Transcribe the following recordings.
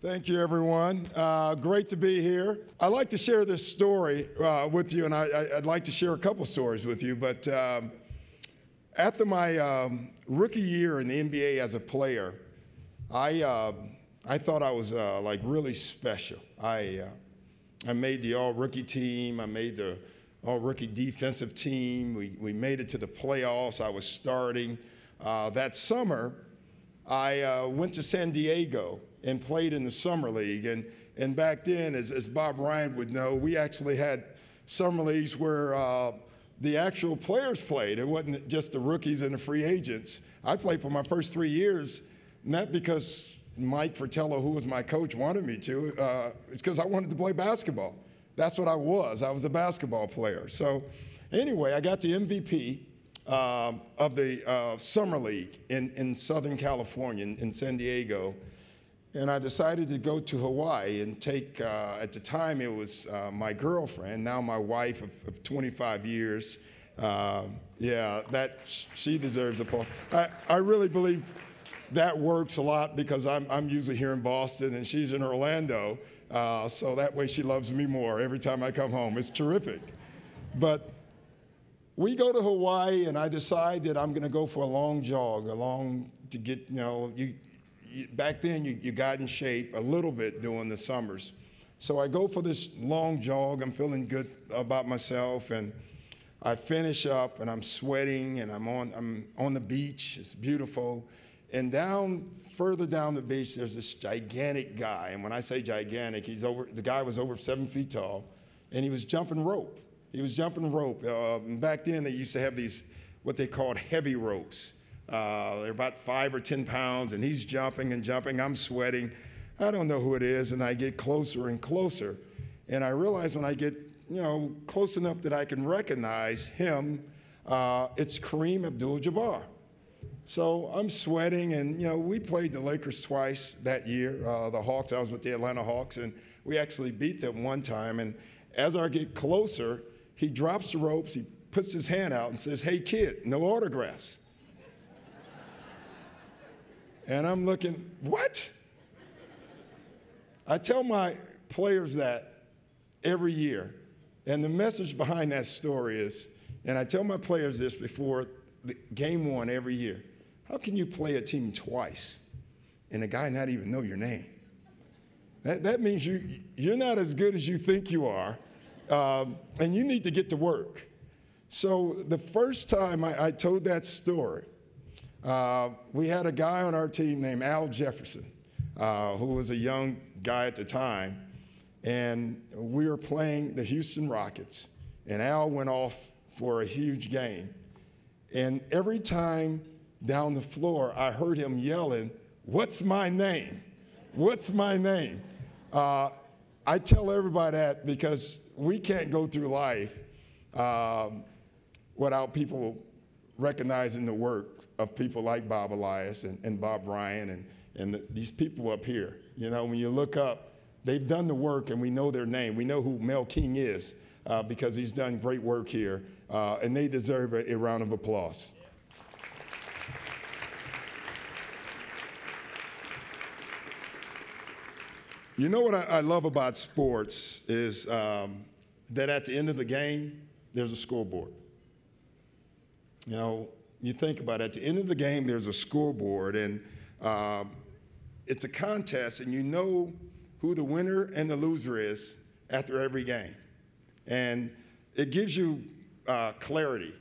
Thank you, everyone. Great to be here. I'd like to share this story with you, and I'd like to share a couple stories with you. But after my rookie year in the NBA as a player, I thought I was like really special. I made the all-rookie team. I made the all-rookie defensive team. We made it to the playoffs. I was starting. That summer, I went to San Diego and played in the summer league. And back then, as Bob Ryan would know, we actually had summer leagues where the actual players played. It wasn't just the rookies and the free agents. I played for my first 3 years, not because Mike Fratello, who was my coach, wanted me to. It's because I wanted to play basketball. That's what I was. I was a basketball player. So anyway, I got the MVP of the summer league in Southern California, in San Diego. And I decided to go to Hawaii and take, at the time it was my girlfriend, now my wife of 25 years. Yeah, she deserves applause. I really believe that works a lot because I'm usually here in Boston and she's in Orlando. So that way she loves me more every time I come home. It's terrific. But we go to Hawaii and I decide that I'm going to go for a long jog, to get, back then you got in shape a little bit during the summers. So I go for this long jog. I'm feeling good about myself, and I finish up and I'm sweating and I'm on the beach. It's beautiful. And further down the beach, there's this gigantic guy. And when I say gigantic, the guy was over 7 feet tall, and he was jumping rope. He was jumping rope. Back then they used to have these, what they called heavy ropes. They're about 5 or 10 pounds, and he's jumping and jumping. I'm sweating. I don't know who it is, and I get closer and closer. And I realize when I get, close enough that I can recognize him, it's Kareem Abdul-Jabbar. So I'm sweating, and, we played the Lakers twice that year, the Hawks. I was with the Atlanta Hawks, and we actually beat them one time. And as I get closer, he drops the ropes, he puts his hand out and says, "Hey, kid, no autographs." And I'm looking, what? I tell my players that every year. And the message behind that story is, and I tell my players this before game one every year, how can you play a team twice and a guy not even know your name? That means you're not as good as you think you are, and you need to get to work. So the first time I told that story, we had a guy on our team named Al Jefferson, who was a young guy at the time, and we were playing the Houston Rockets, and Al went off for a huge game. And every time down the floor, I heard him yelling, "What's my name? What's my name?" I tell everybody that because we can't go through life without people recognizing the work of people like Bob Elias and Bob Ryan and these people up here. When you look up, they've done the work, and we know their name. We know who Mel King is because he's done great work here, and they deserve a round of applause. You know what I love about sports is that at the end of the game, there's a scoreboard. You think about it, at the end of the game, there's a scoreboard, and it's a contest, and you know who the winner and the loser is after every game. And it gives you clarity.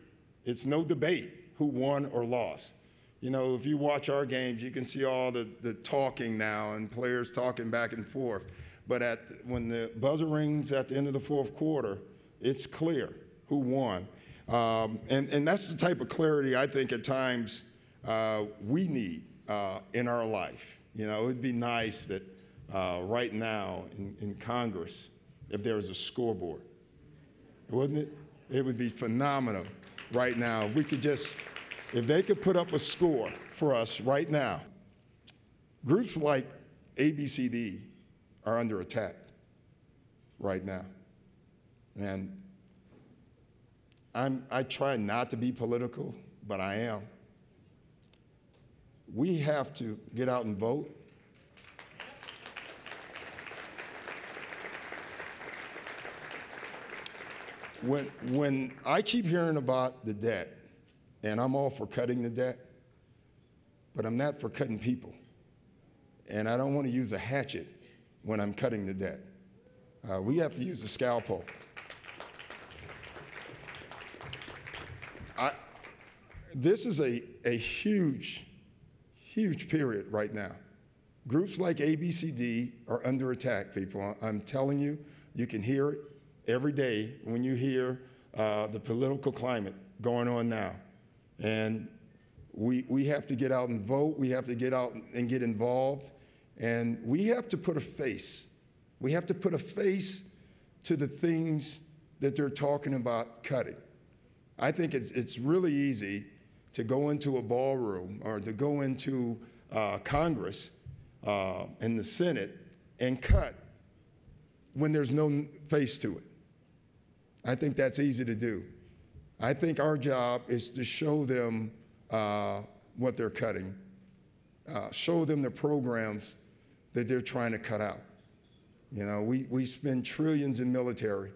It's no debate who won or lost. If you watch our games, you can see all the talking now and players talking back and forth. But when the buzzer rings at the end of the fourth quarter, it's clear who won. And that's the type of clarity I think at times we need in our life. It'd be nice that right now in Congress, if there was a scoreboard, wouldn't it? It would be phenomenal right now. If they could put up a score for us right now. Groups like ABCD are under attack right now. And I try not to be political, but I am. We have to get out and vote. when I keep hearing about the debt, and I'm all for cutting the debt, but I'm not for cutting people. And I don't want to use a hatchet when I'm cutting the debt. We have to use a scalpel. This is a huge, huge period right now. Groups like ABCD are under attack, people. I'm telling you, you can hear it every day when you hear the political climate going on now. And we have to get out and vote. We have to get out and get involved. And we have to put a face. We have to put a face to the things that they're talking about cutting. I think it's really easy to go into a ballroom or to go into Congress and the Senate and cut when there's no face to it. I think that's easy to do. I think our job is to show them what they're cutting, show them the programs that they're trying to cut out. You know, we spend trillions in military.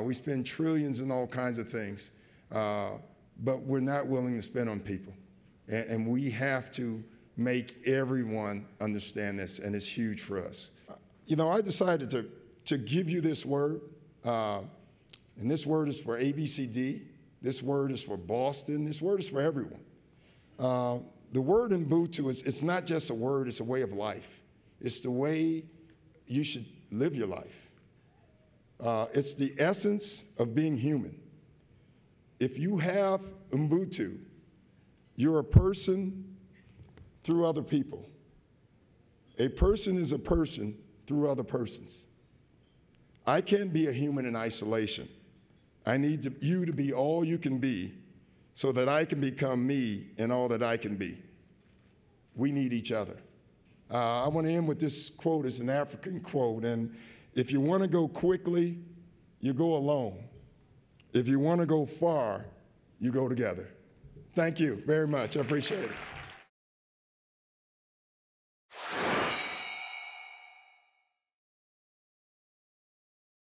We spend trillions in all kinds of things, but we're not willing to spend on people. And we have to make everyone understand this, and it's huge for us. You know, I decided to give you this word, and this word is for ABCD. This word is for Boston. This word is for everyone. The word Ubuntu it's not just a word, it's a way of life. It's the way you should live your life. It's the essence of being human. If you have Ubuntu, you're a person through other people. A person is a person through other persons. I can't be a human in isolation. I need you to be all you can be so that I can become me and all that I can be. We need each other. I want to end with this quote. It's an African quote, and if you want to go quickly, you go alone. If you want to go far, you go together. Thank you very much. I appreciate it.